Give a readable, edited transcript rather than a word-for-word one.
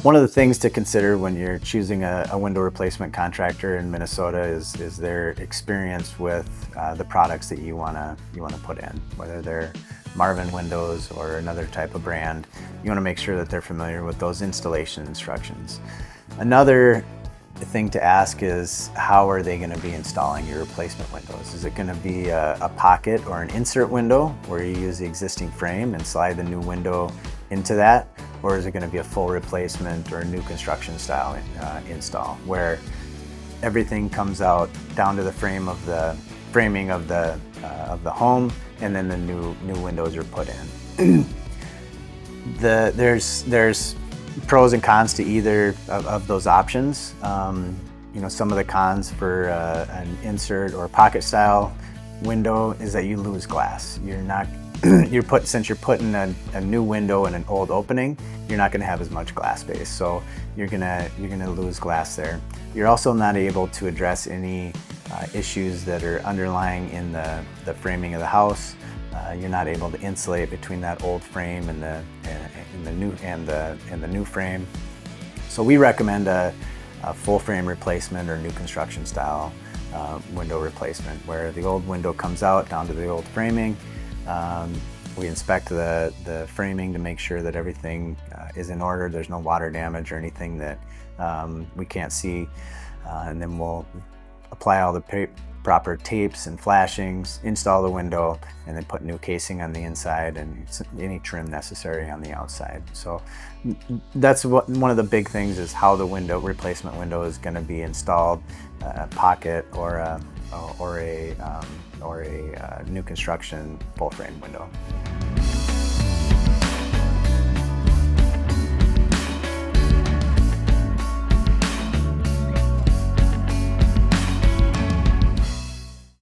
One of the things to consider when you're choosing a window replacement contractor in Minnesota is their experience with the products that you wanna put in, whether they're Marvin windows or another type of brand. You wanna make sure that they're familiar with those installation instructions. Another thing to ask is, how are they going to be installing your replacement windows? Is it going to be a pocket or an insert window where you use the existing frame and slide the new window into that? Or is it going to be a full replacement or a new construction style install where everything comes out down to the framing of the home, and then the new windows are put in? There's pros and cons to either of those options. Some of the cons for an insert or pocket style window is that you lose glass. Since you're putting a new window in an old opening, you're not going to have as much glass space, so you're gonna lose glass there. You're also not able to address any issues that are underlying in the framing of the house. You're not able to insulate between that old frame and the new frame. So we recommend a full frame replacement or new construction style window replacement, where the old window comes out down to the old framing. We inspect the framing to make sure that everything is in order. There's no water damage or anything that we can't see, and then we'll apply all the proper tapes and flashings, install the window, and then put new casing on the inside and any trim necessary on the outside. So that's one of the big things, is how the replacement window is going to be installed, pocket or a new construction full frame window.